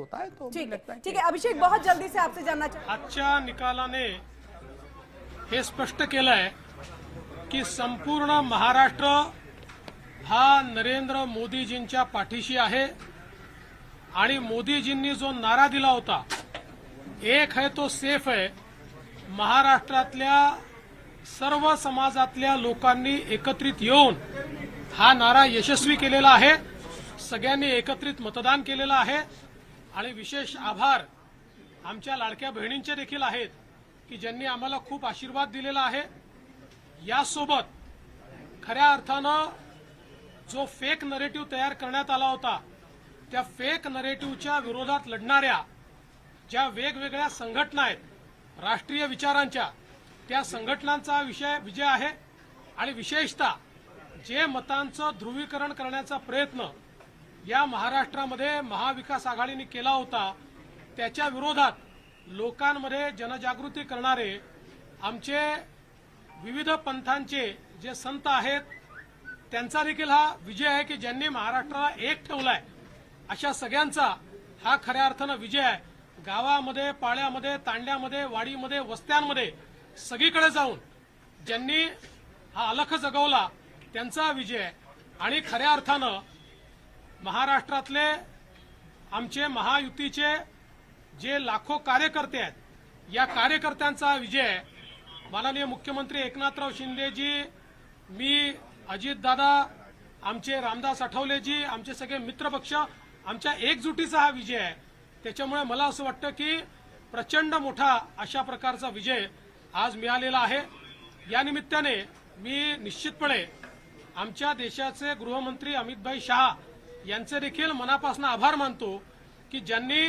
होता है। तो ठीक है अभिषेक, बहुत जल्दी से आपसे जानना चाहते हैं, आजच्या निकालाने हे स्पष्ट केलंय की संपूर्ण महाराष्ट्र हा नरेंद्र मोदीजींच्या पाठीशी आहे आणि मोदीजींनी जो नारा दिला होता, एक है तो सेफ है, महाराष्ट्रातल्या सर्व समाजातल्या लोकांनी एकत्रित येऊन हा नारा यशस्वी केलेला आहे। सगळ्यांनी एकत्रित मतदान केलेलं आहे आणि विशेष आभार आमच्या लाडक्या बहिणींचे देखील आहेत की ज्यांनी आम्हाला खूप आशीर्वाद दिलेला आहे। यासोबत खऱ्या अर्थानं जो फेक नरेटिव्ह तयार करण्यात आला होता, त्या फेक नरेटिव्हच्या विरोधात लढणाऱ्या ज्या वेगवेगळ्या संघटना आहेत राष्ट्रीय विचारांच्या, त्या संघटनांचा विजय आहे आणि विशेषतः जे मतांचं ध्रुवीकरण करण्याचा प्रयत्न या महाराष्ट्रामध्ये महाविकास आघाडीने केला होता, त्याच्या विरोधात लोकांमध्ये जनजागृती करणारे आमचे विविध पंथांचे जे संत आहेत, त्यांचा देखील हा विजय आहे की ज्यांनी महाराष्ट्राला एक ठेवलाय। अशा सगळ्यांचा हा खऱ्या अर्थानं विजय आहे। गावामध्ये, पाड्यामध्ये, तांड्यामध्ये, वाडीमध्ये, वस्त्यांमध्ये सगळीकडे जाऊन ज्यांनी हा अलख जगवला त्यांचा विजय आहे। आणि खऱ्या अर्थानं महाराष्ट्रातले आमचे महायुतीचे जे लाखो कार्यकर्ते आहेत, या कार्यकर्त्यांचा विजय आहे। माननीय मुख्यमंत्री एकनाथराव शिंदेजी, मी, अजितदादा, आमचे रामदास आठवलेजी, आमचे सगळे मित्रपक्ष, आमच्या एकजुटीचा हा विजय आहे। त्याच्यामुळे मला असं वाटतं की प्रचंड मोठा अशा प्रकारचा विजय आज मिळालेला आहे। या निमित्ताने मी निश्चितपणे आमच्या देशाचे गृहमंत्री अमितभाई शहा यांचे देखील मनापासून आभार मानतो की ज्यांनी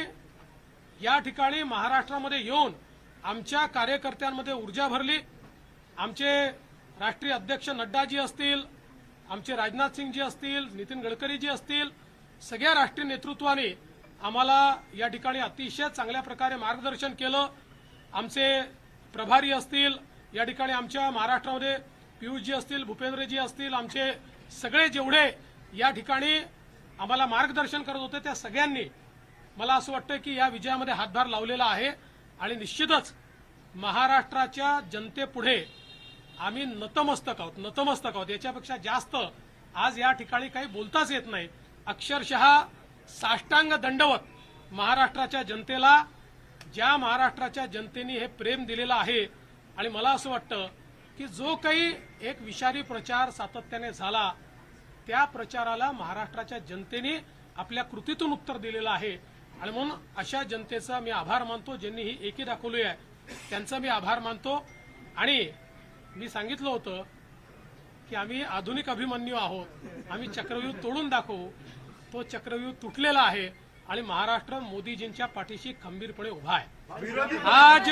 या ठिकाणी महाराष्ट्रामध्ये येऊन आमच्या कार्यकर्त्यांमध्ये ऊर्जा भरली। आमचे राष्ट्रीय अध्यक्ष नड्डाजी असतील, आमचे राजनाथ सिंगजी असतील, नितीन गडकरीजी असतील, सगळ्या राष्ट्रीय नेतृत्वाने आम्हाला या ठिकाणी अतिशय चांगल्या प्रकारे मार्गदर्शन केलं। आमचे प्रभारी असतील या ठिकाणी आमच्या महाराष्ट्रामध्ये पियुषजी असतील, भूपेंद्रजी असतील, आमचे सगळे जेवढे या ठिकाणी आम्हाला मार्गदर्शन करत होते त्या सगळ्यांनी मला असं वाटतं की या विजयामध्ये हातभार लावलेला आहे। आणि निश्चितच महाराष्ट्राच्या जनतेपुढे आम्ही नतमस्तक आहोत। याच्यापेक्षा जास्त आज या ठिकाणी काही बोलताच येत नाही। अक्षरशः साष्टांग दंडवत महाराष्ट्राच्या जनतेला, ज्या महाराष्ट्राच्या जनतेने हे प्रेम दिलेलं आहे। आणि मला असं वाटतं की जो काही एक विषारी प्रचार सातत्याने झाला, त्या प्रचाराला महाराष्ट्राच्या जनतेने आपल्या कृतीतून उत्तर दिलेलं आहे। आणि म्हणून अशा जनतेचा मी आभार मानतो, ज्यांनी ही एकी दाखवली आहे त्यांचा मी आभार मानतो। आणि मी सांगितलं होतं की आम्ही आधुनिक अभिमन्यू आहोत, आम्ही चक्रव्यूह तोडून दाखवू। तो चक्रव्यूह तुटलेला आहे आणि महाराष्ट्र मोदीजींच्या पाठीशी खंबीरपणे उभा आहे। आज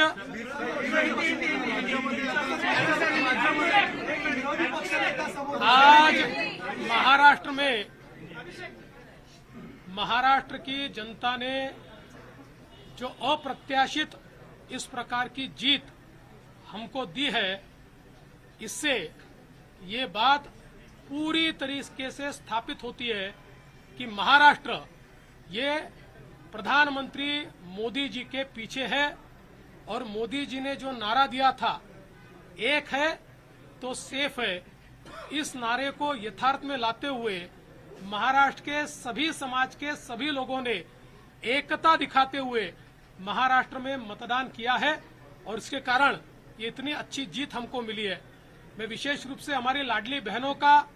महाराष्ट्र की जनता ने जो अप्रत्याशित इस प्रकार की जीत हमको दी है, इससे ये बात पूरी तरीके से स्थापित होती है कि महाराष्ट्र ये प्रधानमंत्री मोदी जी के पीछे है। और मोदी जी ने जो नारा दिया था, एक है तो सेफ है, इस नारे को यथार्थ में लाते हुए महाराष्ट्र के सभी समाज के सभी लोगों ने एकता दिखाते हुए महाराष्ट्र में मतदान किया है और इसके कारण ये इतनी अच्छी जीत हमको मिली है। मैं विशेष रूप से हमारी लाडली बहनों का,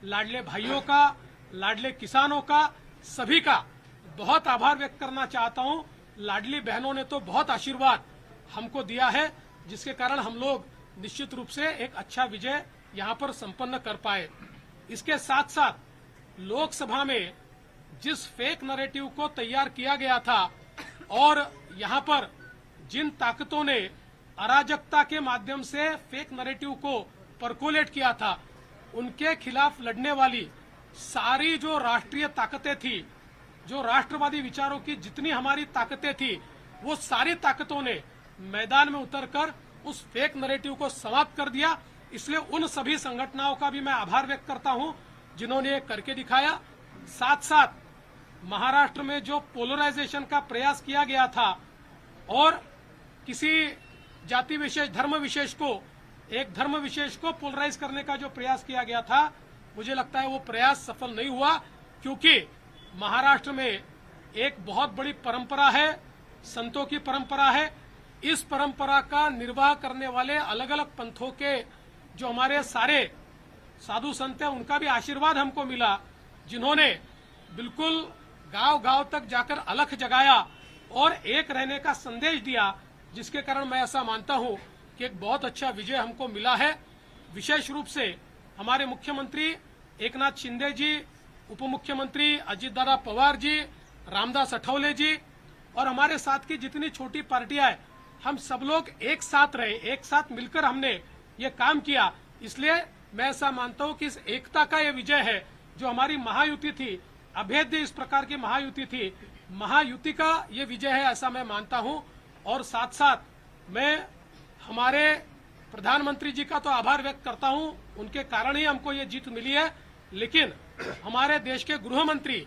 लाडले भाइयों का, लाडले किसानों का, सभी का बहुत आभार व्यक्त करना चाहता हूं। लाडली बहनों ने तो बहुत आशीर्वाद हमको दिया है, जिसके कारण हम लोग निश्चित रूप से एक अच्छा विजय यहां पर संपन्न कर पाए। इसके साथ साथ लोकसभा में जिस फेक नैरेटिव को तैयार किया गया था और यहां पर जिन ताकतों ने अराजकता के माध्यम से फेक नैरेटिव को परकोलेट किया था, उनके खिलाफ लड़ने वाली सारी जो राष्ट्रीय ताकतें थी, जो राष्ट्रवादी विचारों की जितनी हमारी ताकतें थी, वो सारी ताकतों ने मैदान में उतरकर उस फेक नैरेटिव को समाप्त कर दिया। इसलिए उन सभी संगठनों का भी मैं आभार व्यक्त करता हूं जिन्होंने ये करके दिखाया। साथ साथ महाराष्ट्र में जो पोलराइजेशन का प्रयास किया गया था और किसी जाति विशेष धर्म विशेष को एक धर्म विशेष को पोलराइज करने का जो प्रयास किया गया था, मुझे लगता है वो प्रयास सफल नहीं हुआ, क्योंकि महाराष्ट्र में एक बहुत बड़ी परंपरा है, संतों की परंपरा है। इस परंपरा का निर्वाह करने वाले अलग अलग पंथों के जो हमारे सारे साधु संत हैं, उनका भी आशीर्वाद हमको मिला, जिन्होंने बिल्कुल गांव गांव तक जाकर अलख जगाया और एक रहने का संदेश दिया, जिसके कारण मैं ऐसा मानता हूं कि एक बहुत अच्छा विजय हमको मिला है। विशेष रूप से हमारे मुख्यमंत्री एकनाथ शिंदे जी, उप मुख्यमंत्री अजितदादा पवार जी, रामदास अठौले जी और हमारे साथ की जितनी छोटी पार्टियां हैं, हम सब लोग एक साथ रहे, एक साथ मिलकर हमने ये काम किया। इसलिए मैं ऐसा मानता हूं कि इस एकता का ये विजय है, जो हमारी महायुति थी, अभेद्य इस प्रकार की महायुति थी, महायुति का ये विजय है, ऐसा मैं मानता हूं। और साथ साथ मैं हमारे प्रधानमंत्री जी का तो आभार व्यक्त करता हूं, उनके कारण ही हमको ये जीत मिली है। लेकिन हमारे देश के गृह मंत्री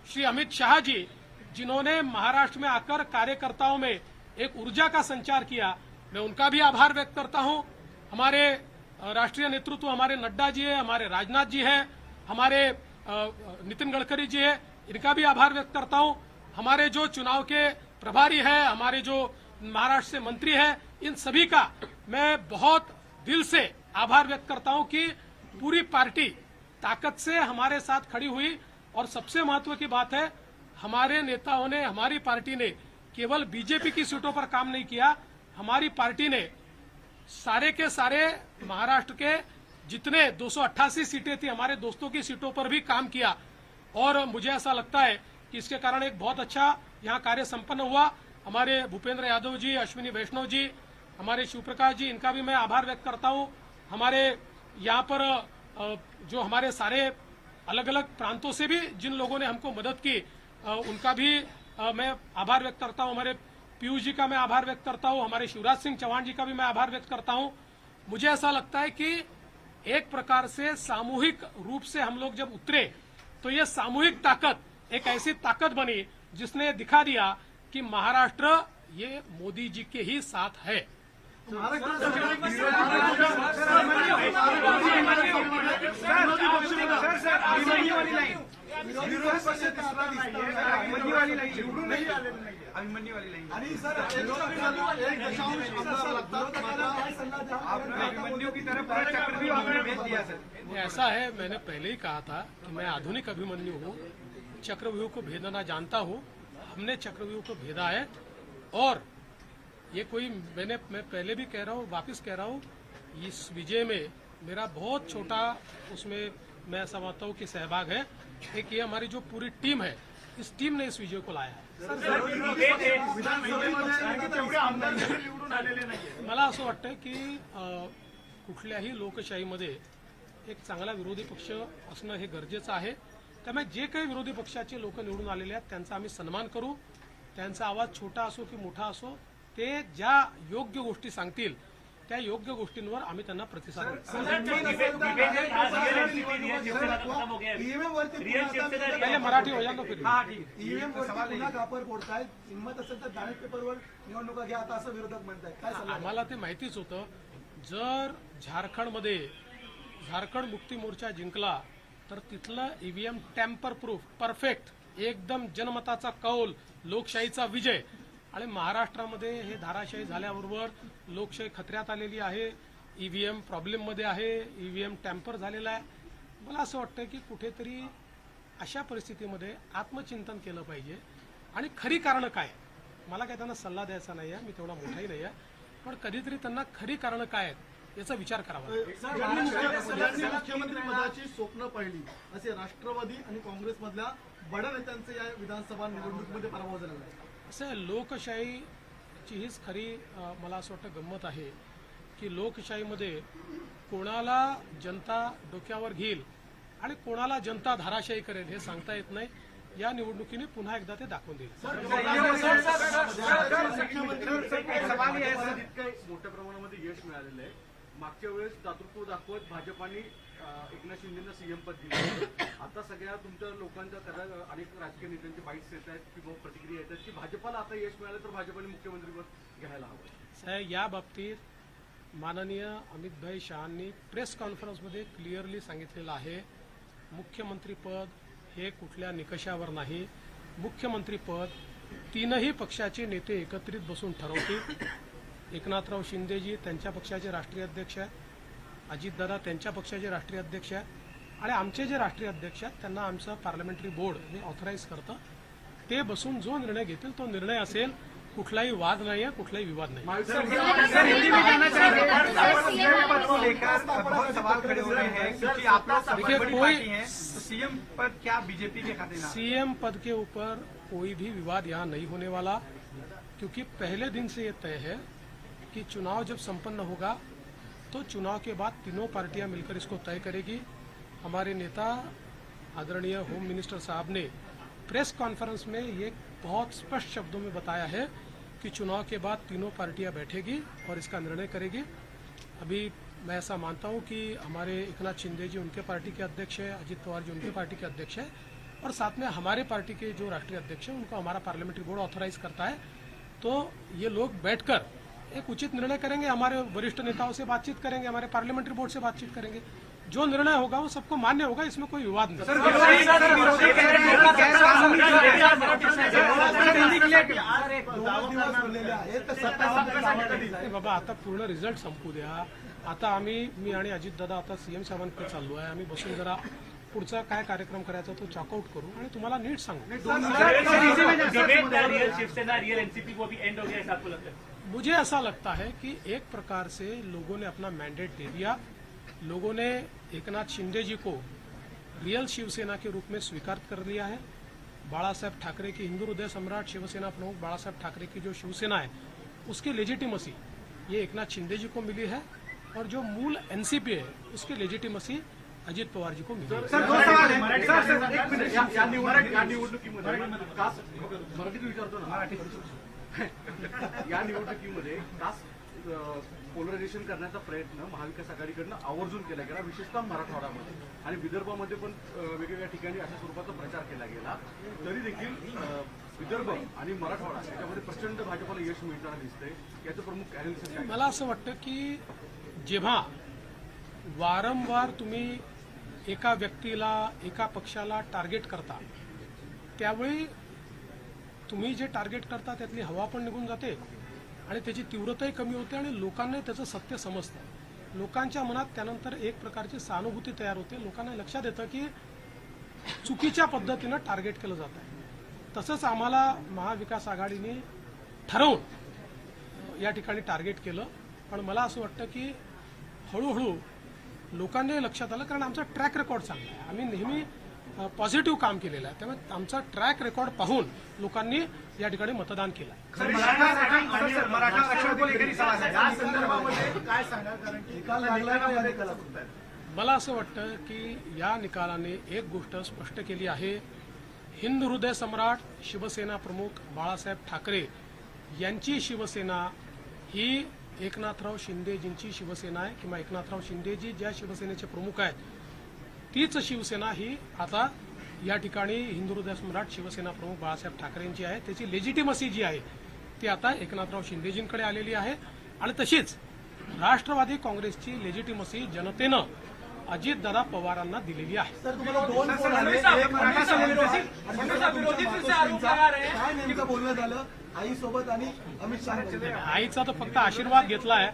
श्री अमित शाह जी, जिन्होंने महाराष्ट्र में आकर कार्यकर्ताओं में एक ऊर्जा का संचार किया, मैं उनका भी आभार व्यक्त करता हूं। हमारे राष्ट्रीय नेतृत्व हमारे नड्डा जी है, हमारे राजनाथ जी हैं, हमारे नितिन गडकरी जी है, इनका भी आभार व्यक्त करता हूं। हमारे जो चुनाव के प्रभारी है, हमारे जो महाराष्ट्र से मंत्री है, इन सभी का मैं बहुत दिल से आभार व्यक्त करता हूं कि पूरी पार्टी ताकत से हमारे साथ खड़ी हुई। और सबसे महत्व की बात है, हमारे नेताओं ने, हमारी पार्टी ने केवल बीजेपी की सीटों पर काम नहीं किया, हमारी पार्टी ने सारे के सारे महाराष्ट्र के जितने 288 सीटें थी, हमारे दोस्तों की सीटों पर भी काम किया। और मुझे ऐसा लगता है कि इसके कारण एक बहुत अच्छा यहाँ कार्य संपन्न हुआ। हमारे भूपेंद्र यादव जी, अश्विनी वैष्णव जी, हमारे शिवप्रकाश जी, इनका भी मैं आभार व्यक्त करता हूँ। हमारे यहाँ पर जो हमारे सारे अलग अलग प्रांतों से भी जिन लोगों ने हमको मदद की, उनका भी मैं आभार व्यक्त करता हूँ। हमारे पीयूष जी का मैं आभार व्यक्त करता हूँ, हमारे शिवराज सिंह चौहान जी का भी मैं आभार व्यक्त करता हूँ। मुझे ऐसा लगता है कि एक प्रकार से सामूहिक रूप से हम लोग जब उतरे, तो ये सामूहिक ताकत एक ऐसी ताकत बनी जिसने दिखा दिया कि महाराष्ट्र ये मोदी जी के ही साथ है। ऐसा है, मैंने पहले ही कहा था कि मैं आधुनिक अभिमन्यु हूँ, चक्रव्यूह को भेदना जानता हूँ। हमने चक्रव्यूह को भेदा है और ये कोई मैं पहले भी कह रहा हूँ, वापस कह रहा हूँ, इस विजय में मेरा बहुत छोटा उसमें मैं समझता हूँ कि सहभाग है। एक ये हमारी जो पूरी टीम है, इस टीम ने इस विजय को लाया है। मला असं वाटतं की कुठल्याही लोकशाहीमध्ये एक चांगला विरोधी पक्ष असणं हे गरजेचं आहे। त्यामुळे जे काही विरोधी पक्षाचे लोक निवडून आलेले आहेत त्यांचा आम्ही सन्मान करू। त्यांचा आवाज छोटा असो की मोठा असो, ते ज्या योग्य गोष्टी सांगतील त्या योग्य गोष्टींवर आम्ही त्यांना प्रतिसाद देऊ। पहले मराठी हो जातो फिर ईव्हीएम पुन्हा कापर फोडतायत, हिंमत असेल तर बॅलेट पेपरवर निवडणुका घ्या आता असं विरोधक म्हणतायत, काय सल्ला? आम्हाला ते माहितीच होतं, जर झारखंडमध्ये झारखंड मुक्ती मोर्चा जिंकला तर तिथलं ईव्हीएम टॅम्पर प्रूफ परफेक्ट एकदम जनमताचा कौल, लोकशाहीचा विजय। आणि महाराष्ट्रामध्ये हे धाराशाही झाल्याबरोबर लोकशाही खतऱ्यात आलेली आहे, ईव्हीएम प्रॉब्लेम मध्ये आहे, ईव्हीएम टॅम्पर झालेला आहे। मला असं वाटतं की कुठेतरी अशा परिस्थितीमध्ये आत्मचिंतन केलं पाहिजे आणि खरी कारणं काय, मला काय त्यांना सल्ला द्यायचा नाही आहे, मी तेवढा मोठाही नाही आहे, पण कधीतरी त्यांना खरी कारणं काय आहेत याचा विचार करावा। मुख्यमंत्री पदाची स्वप्न पाहिली असे राष्ट्रवादी आणि काँग्रेसमधल्या बड्या नेत्यांचे या विधानसभा निवडणुकीमध्ये पराभव झालेला आहे। असं लोकशाहीची हीच खरी मला असं वाटतं गंमत आहे की लोकशाहीमध्ये कोणाला जनता डोक्यावर घेईल आणि कोणाला जनता धाराशाही करेल हे सांगता येत नाही। या निवडणुकीने पुन्हा एकदा ते दाखवून देईल। मोठ्या प्रमाणामध्ये यश मिळालेलं आहे, मागच्या वेळेस दातृत्व दाखवत भाजपाने एकनाथ शिंदेना सीएम पद दिलं. आता सगळ्या तुमच्या लोकांच्या अनेक राजकीय नेत्यांचे बाईट्स येत आहेत किंवा प्रतिक्रिया येत आहेत की भाजपाला आता यश मिळालं तर भाजपाने मुख्यमंत्रीपद घ्यायला हवं. साहेब, या बाबतीत माननीय अमितभाई शहांनी प्रेस कॉन्फरन्समध्ये क्लिअरली सांगितलेलं आहे, मुख्यमंत्रीपद हे कुठल्या निकषावर नाही. मुख्यमंत्रीपद तीनही पक्षाचे नेते एकत्रित बसून ठरवतील. एकनाथराव शिंदेजी त्यांच्या पक्षाचे राष्ट्रीय अध्यक्ष आहेत, अजितदादा त्यांच्या पक्षाचे राष्ट्रीय अध्यक्ष आहेत आणि आमचे जे राष्ट्रीय अध्यक्ष आहेत त्यांना आमचं पार्लमेंटरी बोर्ड हे ऑथराईज करतं. ते बसून जो निर्णय घेतील तो निर्णय असेल. कुठलाही वाद नाही आहे, कुठलाही विवाद नाही. सीएम पद क्या बीजेपी के खाते? सीएम पद के ऊपर कोई भी विवाद यहाँ नहीं होने वाला, क्योंकि पहले दिन से ये तय है कि चुनाव जब संपन्न होगा तो चुनाव के बाद तीनों पार्टियां मिलकर इसको तय करेगी. हमारे नेता आदरणीय होम मिनिस्टर साहब ने प्रेस कॉन्फ्रेंस में ये बहुत स्पष्ट शब्दों में बताया है कि चुनाव के बाद तीनों पार्टियां बैठेगी और इसका निर्णय करेगी. अभी मैं ऐसा मानता हूं कि हमारे एकनाथ शिंदे जी उनके पार्टी के अध्यक्ष है, अजित पवार जी उनके पार्टी के अध्यक्ष है और साथ में हमारे पार्टी के जो राष्ट्रीय अध्यक्ष है उनको हमारा पार्लियामेंट्री बोर्ड ऑथराइज करता है. तो ये लोग बैठकर एक उचित निर्णय करेंगे. हमारे वरिष्ठ नेताओं से बातचीत करेंगे, हमारे पार्लियामेंट्री बोर्ड से बातचीत करेंगे. जो निर्णय होगा वो सबको मान्य होगा, इसमें कोई विवाद नहीं. बाबा, आता पूर्ण रिझल्ट संपू द्या. आता मी आणि अजितदादा आता सीएम साहेबांकडे चाललो आहे. आम्ही बसून जरा पुढचा काय कार्यक्रम करायचा तो चॉकआउट करू आणि तुम्हाला नीट सांगू. मुझे ऐसा लगता है कि एक प्रकार से लोगों ने अपना मैंडेट दे दिया. लोगों ने एकनाथ शिंदे जी को रियल शिवसेना के रूप में स्वीकार कर लिया है. बाला साहेब ठाकरे की हिंदू हृदय सम्राट शिवसेना प्रमुख बाला साहेब ठाकरे की जो शिवसेना है उसकी लेजिटिमसी ये एकनाथ शिंदे जी को मिली है और जो मूल एनसीपी है उसकी लेजिटिमसी अजित पवार जी को मिली है. या निवडणुकीमध्ये कास्ट पोलरायझेशन करण्याचा प्रयत्न महाविकास आघाडीकडनं आवर्जून केला गेला, विशेषतः मराठवाड्यामध्ये आणि विदर्भामध्ये पण वेगवेगळ्या ठिकाणी अशा स्वरूपाचा प्रचार केला गेला. तरी देखील विदर्भ आणि मराठवाडा याच्यामध्ये प्रचंड भाजपला यश मिळताना दिसतंय. याचं प्रमुख ॲनालिसिस काय? मला असं वाटतं की जेव्हा वारंवार तुम्ही एका व्यक्तीला एका पक्षाला टार्गेट करता त्यावेळी तुम्ही जे टार्गेट करता त्यातली हवा पण निघून जाते आणि त्याची तीव्रताही कमी होते आणि लोकांना त्याचं सत्य समजतं. लोकांच्या मनात त्यानंतर एक प्रकारची सहानुभूती तयार होते. लोकांना लक्षात येतं की चुकीच्या पद्धतीनं टार्गेट केलं जात आहे. तसंच आम्हाला महाविकास आघाडीने ठरवून या ठिकाणी टार्गेट केलं. पण मला असं वाटतं की हळूहळू लोकांनी लक्षात आलं, कारण आमचा ट्रॅक रेकॉर्ड चांगला आहे. आम्ही नेहमी पॉझिटिव्ह काम केलेलं आहे. त्यामुळे आमचा ट्रॅक रेकॉर्ड पाहून लोकांनी या ठिकाणी मतदान केलं. मला असं वाटतं की या निकालाने एक गोष्ट स्पष्ट केली आहे. हिंदू हृदय सम्राट शिवसेना प्रमुख बाळासाहेब ठाकरे यांची शिवसेना ही एकनाथराव शिंदेजींची शिवसेना आहे किंवा एकनाथराव शिंदेजी ज्या शिवसेनेचे प्रमुख आहेत तीच शिवसेना ही आता या ठिकाणी हिंदू हृदय सम्राट शिवसेना प्रमुख बाळासाहेब ठाकरेंची आहे. त्याची लेजिटिमसी जी आहे ती आता एकनाथराव शिंदेजींकडे आलेली आहे आणि तशीच राष्ट्रवादी काँग्रेसची लेजिटिमसी जनतेनं अजितदादा पवारांना दिलेली आहे. बोलणं झालं आईसोबत आणि अमित शहा. आईचा तर फक्त आशीर्वाद घेतलाय.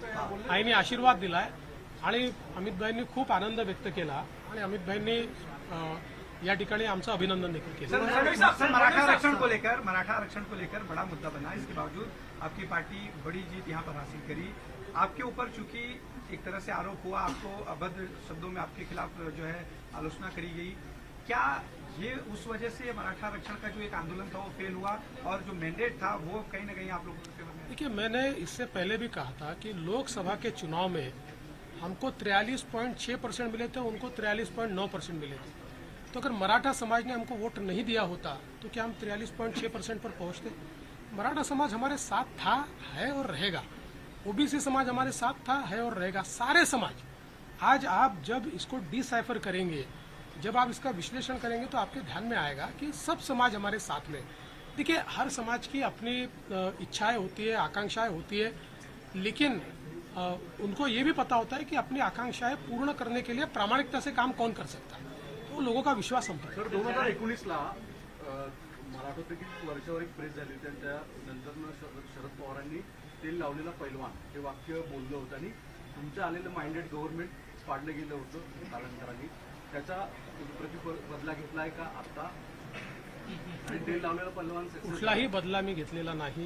आईने आशीर्वाद दिलाय आणि अमितभाईंनी खूप आनंद व्यक्त केला आणि अमितभाईंनी या ठिकाणी आमचं अभिनंदन देखील केलं. मराठा आरक्षण को लेकर बड़ा मुद्दा बना. इसके बावजूद आपकी पार्टी बड़ी जीत यहाँ पर हासिल करी. आपके ऊपर चूंकि एक तरह से आरोप हुआ, आपको अभद्र शब्दों में आपके खिलाफ जो है आलोचना करी गई, क्या ये उस वजह से मराठा आरक्षण का जो एक आंदोलन था वो फेल हुआ और जो मैंडेट था वो कहीं ना कहीं आप लोगों के फेवर में? देखिए, मैंने इससे पहले भी कहा था कि लोकसभा के चुनाव में हमको 43.6% मिले थे, उनको 43.9% मिले थे. तो अगर मराठा समाज ने हमको वोट नहीं दिया होता तो क्या हम 43.6% पर पहुंचते? मराठा समाज हमारे साथ था, है और रहेगा. ओबीसी समाज हमारे साथ था, है और रहेगा, सारे समाज। आज आप जब इसको डिसाइफर करेंगे, जब आप इसका विश्लेषण करेंगे तो आपके ध्यान में आएगा कि सब समाज हमारे साथ में। देखिए, हर समाज की अपनी इच्छाएं होती है, आकांक्षाएं होती है, लेकिन उनको ये भी पता होता है कि अपनी आकांक्षाएं पूर्ण करने के लिए प्रामाणिकता से काम कौन कर सकता है, तो लोगों का विश्वास हम पर है। सर 2019ला मला आठवतं की वर्षावर एक प्रेस झाली, त्यानंतर शरद पवारांनी तेल लावलेला पैलवान हे वाक्य बोललं होतं आणि तुमचं आलेलं माइंडेड गव्हर्नमेंट पाडलं गेलं होतं कालांतराने, त्याचा बदला घेतलाय का आता? आणि तेल लावलेला पैलवान कुठलाही बदला मी घेतलेला नाही.